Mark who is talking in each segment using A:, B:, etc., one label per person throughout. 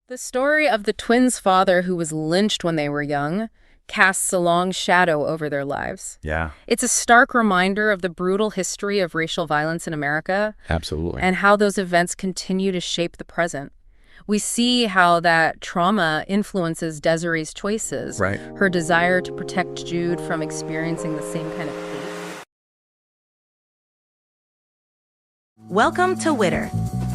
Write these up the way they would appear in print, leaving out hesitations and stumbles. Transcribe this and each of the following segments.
A: The story of the twins' father who was lynched when they were young casts a long shadow over their lives.
B: Yeah,
A: It's a stark reminder of the brutal history of racial violence in America
B: absolutely.
A: and how those events continue to shape the present. We see how that trauma influences Desiree's choices,
B: Right.
A: her desire to protect Jude from experiencing the same kind of hate.
C: Welcome to Witter.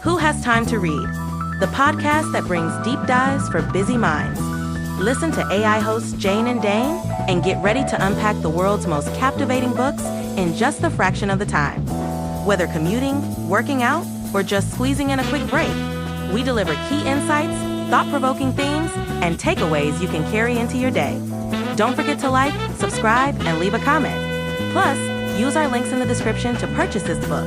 C: Who Has Time to Read? The podcast that brings deep dives for busy minds. Listen to AI hosts Jane and Dane and get ready to unpack the world's most captivating books in just a fraction of the time. Whether commuting, working out, or just squeezing in a quick break, we deliver key insights, thought-provoking themes, and takeaways you can carry into your day. Don't forget to like, subscribe, and leave a comment. Plus, use our links in the description to purchase this book.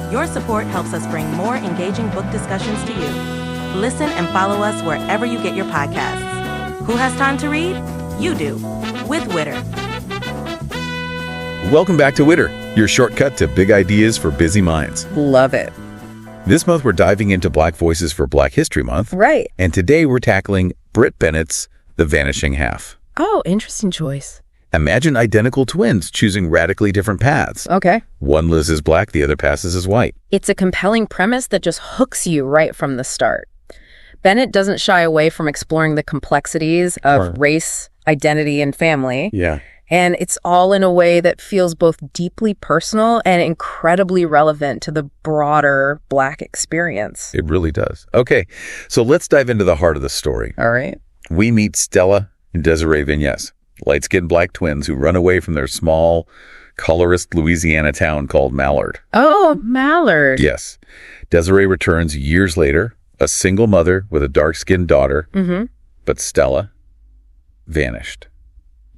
C: Your support helps us bring more engaging book discussions to you. Listen and follow us wherever you get your podcasts. Who has time to read? You do, with Witter.
B: Welcome back to Witter, your shortcut to big ideas for busy minds.
A: Love it.
B: This month we're diving into Black Voices for Black History Month.
A: Right.
B: And today we're tackling Brit Bennett's The Vanishing Half.
A: Oh, interesting choice.
B: Imagine identical twins choosing radically different paths.
A: Okay.
B: One lives as black, the other passes as white.
A: It's a compelling premise that just hooks you right from the start. Bennett doesn't shy away from exploring the complexities of race, identity, and family.
B: Yeah.
A: And it's all in a way that feels both deeply personal and incredibly relevant to the broader Black experience.
B: It really does. Okay, so let's dive into the heart of the story.
A: All right.
B: We meet Stella and Desiree Vignes, light-skinned black twins who run away from their small, colorist Louisiana town called Mallard.
A: Oh, Mallard.
B: Yes. Desiree returns years later, a single mother with a dark-skinned daughter, but Stella vanished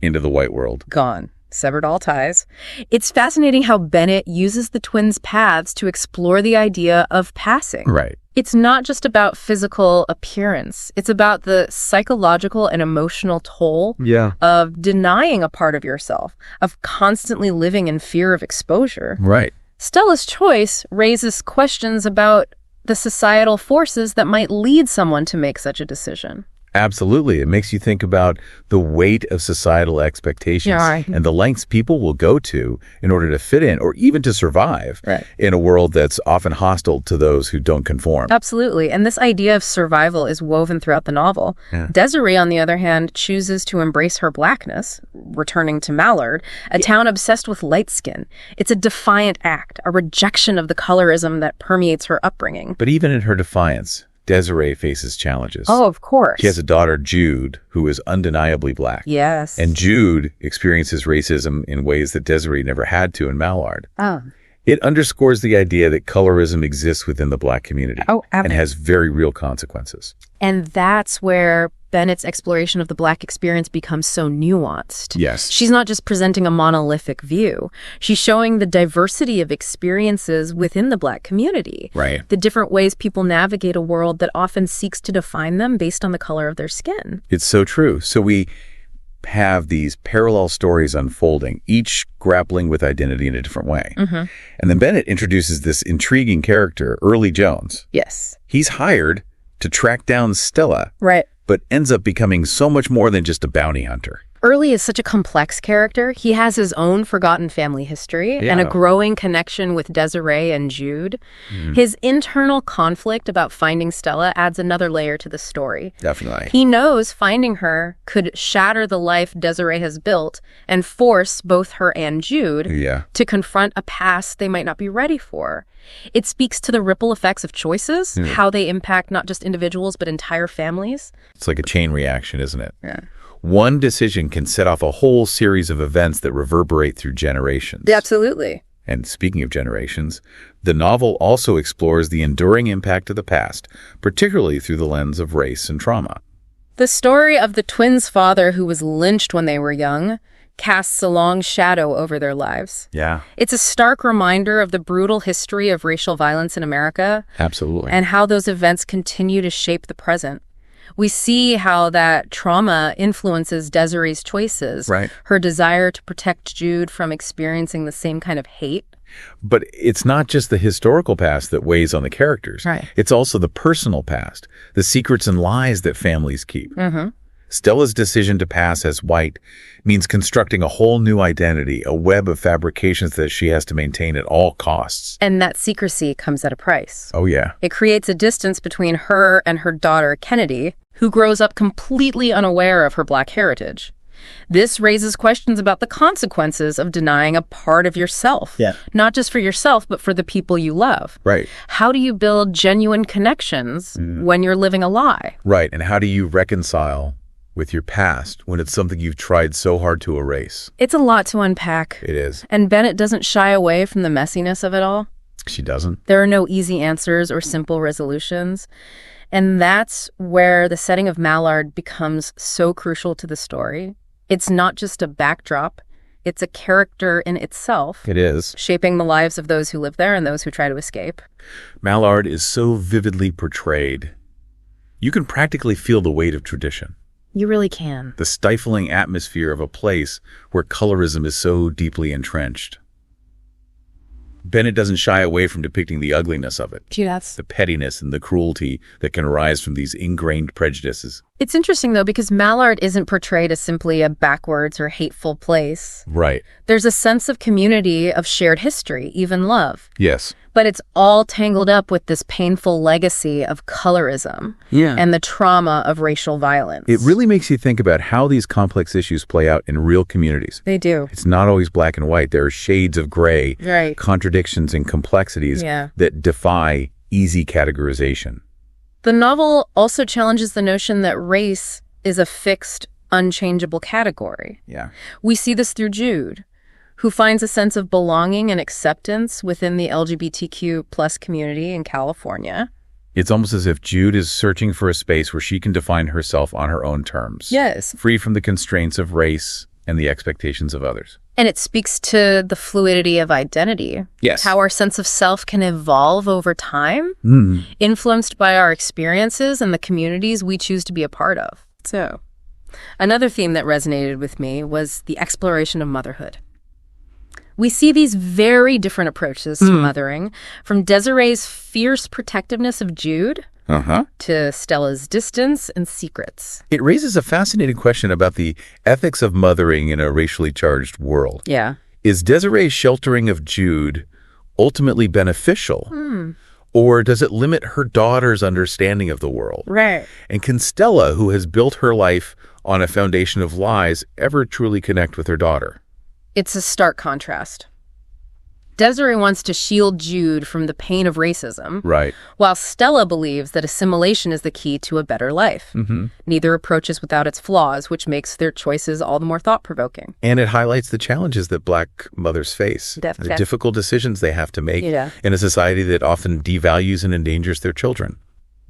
B: into the white world.
A: Gone. Severed all ties. It's fascinating how Bennett uses the twins' paths to explore the idea of passing.
B: Right.
A: It's not just about physical appearance. It's about the psychological and emotional toll of denying a part of yourself, of constantly living in fear of exposure.
B: Right.
A: Stella's choice raises questions about the societal forces that might lead someone to make such a decision.
B: Absolutely. It makes you think about the weight of societal expectations
A: Yeah.
B: and the lengths people will go to in order to fit in or even to survive in a world that's often hostile to those who don't conform.
A: Absolutely. And this idea of survival is woven throughout the novel.
B: Yeah.
A: Desiree, on the other hand, chooses to embrace her Blackness, returning to Mallard, a town obsessed with light skin. It's a defiant act, a rejection of the colorism that permeates her upbringing.
B: But even in her defiance, Desiree faces challenges.
A: Oh, of course.
B: She has a daughter, Jude, who is undeniably black.
A: Yes.
B: And Jude experiences racism in ways that Desiree never had to in Mallard.
A: Oh.
B: It underscores the idea that colorism exists within the black community and has very real consequences.
A: And that's where Bennett's exploration of the Black experience becomes so nuanced.
B: Yes.
A: She's not just presenting a monolithic view. She's showing the diversity of experiences within the Black community.
B: Right.
A: The different ways people navigate a world that often seeks to define them based on the color of their skin.
B: It's so true. So we have these parallel stories unfolding, each grappling with identity in a different way. And then Bennett introduces this intriguing character, Early Jones.
A: Yes.
B: He's hired to track down Stella,
A: Right.
B: but ends up becoming so much more than just a bounty hunter.
A: Early is such a complex character. He has his own forgotten family history and a growing connection with Desiree and Jude. His internal conflict about finding Stella adds another layer to the story.
B: Definitely.
A: He knows finding her could shatter the life Desiree has built and force both her and Jude to confront a past they might not be ready for. It speaks to the ripple effects of choices, how they impact not just individuals but entire families.
B: It's like a chain reaction, isn't it?
A: Yeah.
B: One decision can set off a whole series of events that reverberate through generations.
A: Absolutely.
B: And speaking of generations, the novel also explores the enduring impact of the past, particularly through the lens of race and trauma.
A: The story of the twins' father who was lynched when they were young casts a long shadow over their lives.
B: Yeah.
A: It's a stark reminder of the brutal history of racial violence in America
B: Absolutely.
A: and how those events continue to shape the present. We see how that trauma influences Desiree's choices,
B: Right.
A: her desire to protect Jude from experiencing the same kind of hate.
B: But it's not just the historical past that weighs on the characters.
A: Right.
B: It's also the personal past, the secrets and lies that families keep.
A: Mm-hmm.
B: Stella's decision to pass as white means constructing a whole new identity, a web of fabrications that she has to maintain at all costs.
A: And that secrecy comes at a price.
B: Oh, yeah.
A: It creates a distance between her and her daughter, Kennedy, who grows up completely unaware of her Black heritage. This raises questions about the consequences of denying a part of yourself.
D: Yeah.
A: Not just for yourself, but for the people you love.
B: Right.
A: How do you build genuine connections when you're living a lie?
B: Right. And how do you reconcile with your past when it's something you've tried so hard to erase?
A: It's a lot to unpack.
B: It is.
A: And Bennett doesn't shy away from the messiness of it all.
B: She doesn't.
A: There are no easy answers or simple resolutions. And that's where the setting of Mallard becomes so crucial to the story. It's not just a backdrop. It's a character in itself.
B: It is.
A: Shaping the lives of those who live there and those who try to escape.
B: Mallard is so vividly portrayed. You can practically feel the weight of tradition.
A: You really can.
B: The stifling atmosphere of a place where colorism is so deeply entrenched. Bennett doesn't shy away from depicting the ugliness of it. The pettiness and the cruelty that can arise from these ingrained prejudices.
A: It's interesting, though, because Mallard isn't portrayed as simply a backwards or hateful place.
B: Right.
A: There's a sense of community, of shared history, even love.
B: Yes.
A: But it's all tangled up with this painful legacy of colorism and the trauma of racial violence.
B: It really makes you think about how these complex issues play out in real communities.
A: They do.
B: It's not always black and white. There are shades of gray,
A: Right.
B: contradictions and complexities that defy easy categorization.
A: The novel also challenges the notion that race is a fixed, unchangeable category.
B: Yeah.
A: We see this through Jude, who finds a sense of belonging and acceptance within the LGBTQ plus community in California.
B: It's almost as if Jude is searching for a space where she can define herself on her own terms.
A: Yes.
B: Free from the constraints of race and the expectations of others.
A: And it speaks to the fluidity of identity.
B: Yes.
A: How our sense of self can evolve over time, influenced by our experiences and the communities we choose to be a part of. So, another theme that resonated with me was the exploration of motherhood. We see these very different approaches to mothering, from Desiree's fierce protectiveness of Jude to Stella's distance and secrets.
B: It raises a fascinating question about the ethics of mothering in a racially charged world.
A: Yeah.
B: Is Desiree's sheltering of Jude ultimately beneficial? Or does it limit her daughter's understanding of the world?
A: Right.
B: And can Stella, who has built her life on a foundation of lies, ever truly connect with her daughter?
A: It's a stark contrast. Desiree wants to shield Jude from the pain of racism,
B: Right.
A: while Stella believes that assimilation is the key to a better life. Neither approach is without its flaws, which makes their choices all the more thought-provoking.
B: And it highlights the challenges that Black mothers face, the difficult decisions they have to make in a society that often devalues and endangers their children.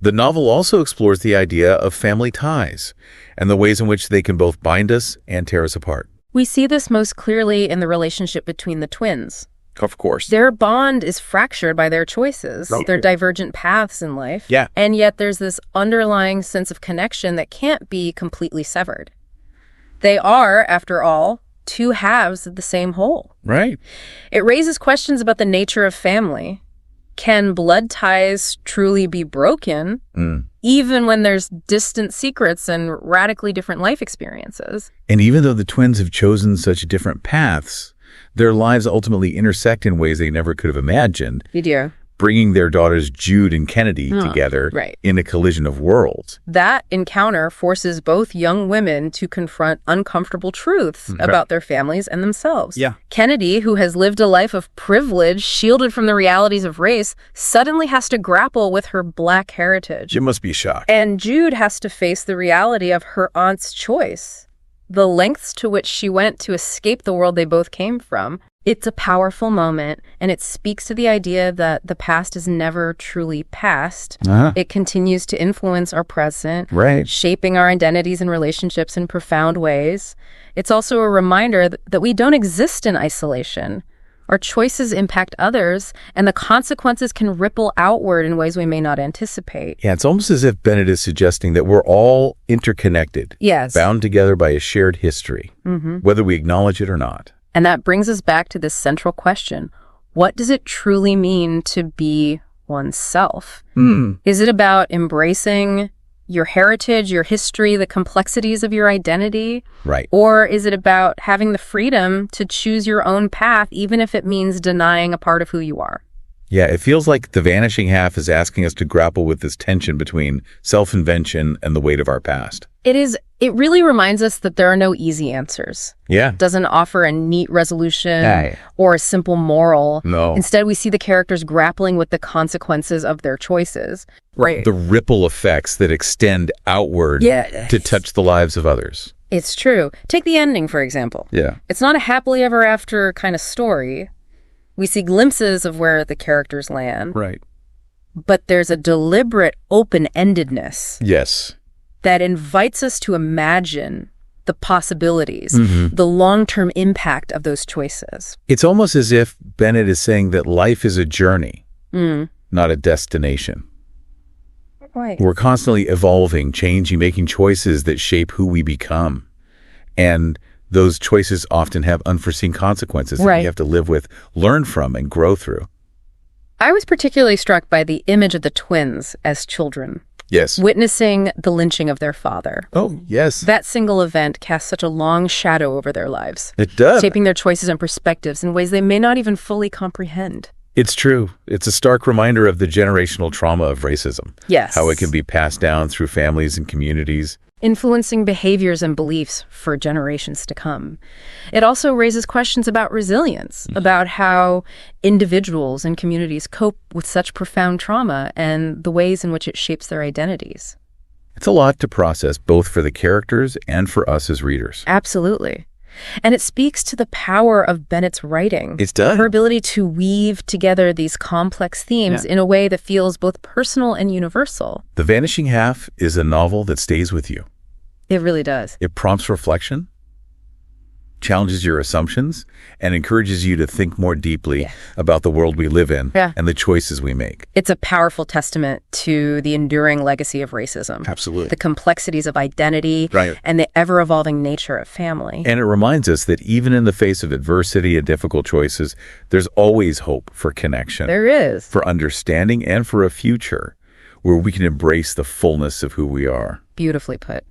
B: The novel also explores the idea of family ties and the ways in which they can both bind us and tear us apart.
A: We see this most clearly in the relationship between the twins.
B: Of course.
A: Their bond is fractured by their choices, their divergent paths in life.
B: Yeah.
A: And yet there's this underlying sense of connection that can't be completely severed. They are, after all, two halves of the same whole.
B: Right.
A: It raises questions about the nature of family. Can blood ties truly be broken, even when there's distant secrets and radically different life experiences?
B: And even though the twins have chosen such different paths, their lives ultimately intersect in ways they never could have imagined, bringing their daughters Jude and Kennedy together in a collision of worlds.
A: That encounter forces both young women to confront uncomfortable truths about their families and themselves.
D: Yeah.
A: Kennedy, who has lived a life of privilege, shielded from the realities of race, suddenly has to grapple with her Black heritage.
B: It must be shocked.
A: And Jude has to face the reality of her aunt's choice, the lengths to which she went to escape the world they both came from. It's a powerful moment, and it speaks to the idea that the past is never truly past. It continues to influence our present, shaping our identities and relationships in profound ways. It's also a reminder that we don't exist in isolation. Our choices impact others, and the consequences can ripple outward in ways we may not anticipate.
B: Yeah, it's almost as if Bennett is suggesting that we're all interconnected, bound together by a shared history, whether we acknowledge it or not.
A: And that brings us back to this central question. What does it truly mean to be oneself? Is it about embracing your heritage, your history, the complexities of your identity?
B: Right.
A: Or is it about having the freedom to choose your own path, even if it means denying a part of who you are?
B: Yeah, it feels like The Vanishing Half is asking us to grapple with this tension between self-invention and the weight of our past.
A: It is. It really reminds us that there are no easy answers.
B: Yeah.
A: It doesn't offer a neat resolution or a simple moral.
B: No.
A: Instead, we see the characters grappling with the consequences of their choices.
B: Right. The ripple effects that extend outward to touch the lives of others.
A: It's true. Take the ending, for example.
B: Yeah.
A: It's not a happily ever after kind of story. We see glimpses of where the characters land.
B: Right.
A: But there's a deliberate open-endedness.
B: Yes.
A: That invites us to imagine the possibilities, the long-term impact of those choices.
B: It's almost as if Bennett is saying that life is a journey, not a destination.
A: Right.
B: We're constantly evolving, changing, making choices that shape who we become. And those choices often have unforeseen consequences that we have to live with, learn from, and grow through.
A: I was particularly struck by the image of the twins as children.
B: Yes.
A: Witnessing the lynching of their father.
B: Oh, yes.
A: That single event casts such a long shadow over their lives.
B: It does.
A: Shaping their choices and perspectives in ways they may not even fully comprehend.
B: It's true. It's a stark reminder of the generational trauma of racism.
A: Yes.
B: How it can be passed down through families and communities.
A: Influencing behaviors and beliefs for generations to come. It also raises questions about resilience, about how individuals and communities cope with such profound trauma and the ways in which it shapes their identities.
B: It's a lot to process, both for the characters and for us as readers.
A: Absolutely. And it speaks to the power of Bennett's writing.
B: It's done.
A: Her ability to weave together these complex themes in a way that feels both personal and universal.
B: The Vanishing Half is a novel that stays with you.
A: It really does.
B: It prompts reflection, challenges your assumptions, and encourages you to think more deeply about the world we live in and the choices we make.
A: It's a powerful testament to the enduring legacy of racism.
B: Absolutely.
A: The complexities of identity and the ever-evolving nature of family.
B: And it reminds us that even in the face of adversity and difficult choices, there's always hope for connection.
A: There is.
B: For understanding and for a future where we can embrace the fullness of who we are.
A: Beautifully put.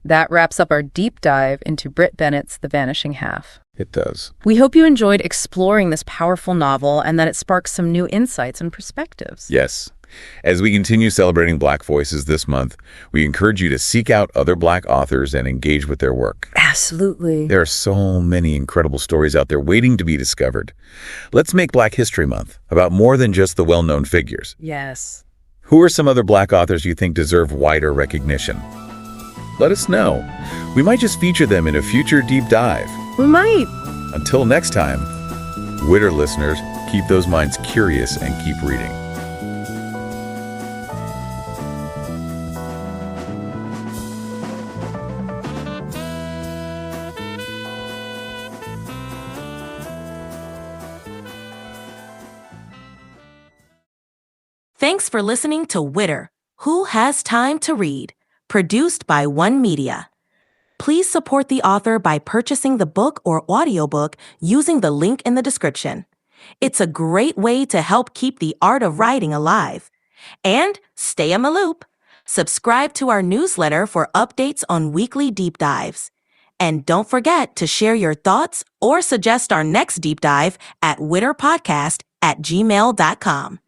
A: That wraps up our deep dive into Brit Bennett's The Vanishing Half.
B: It does.
A: We hope you enjoyed exploring this powerful novel and that it sparks some new insights and perspectives.
B: Yes. As we continue celebrating Black voices this month, we encourage you to seek out other Black authors and engage with their work.
A: Absolutely.
B: There are so many incredible stories out there waiting to be discovered. Let's make Black History Month about more than just the well-known figures.
A: Yes.
B: Who are some other Black authors you think deserve wider recognition? Let us know. We might just feature them in a future deep dive.
A: We might.
B: Until next time, Witter listeners, keep those minds curious and keep reading.
C: Thanks for listening to Witter, Who Has Time to Read? Produced by One Media. Please support the author by purchasing the book or audiobook using the link in the description. It's a great way to help keep the art of writing alive. And stay in the loop. Subscribe to our newsletter for updates on weekly deep dives. And don't forget to share your thoughts or suggest our next deep dive at witterpodcast@gmail.com.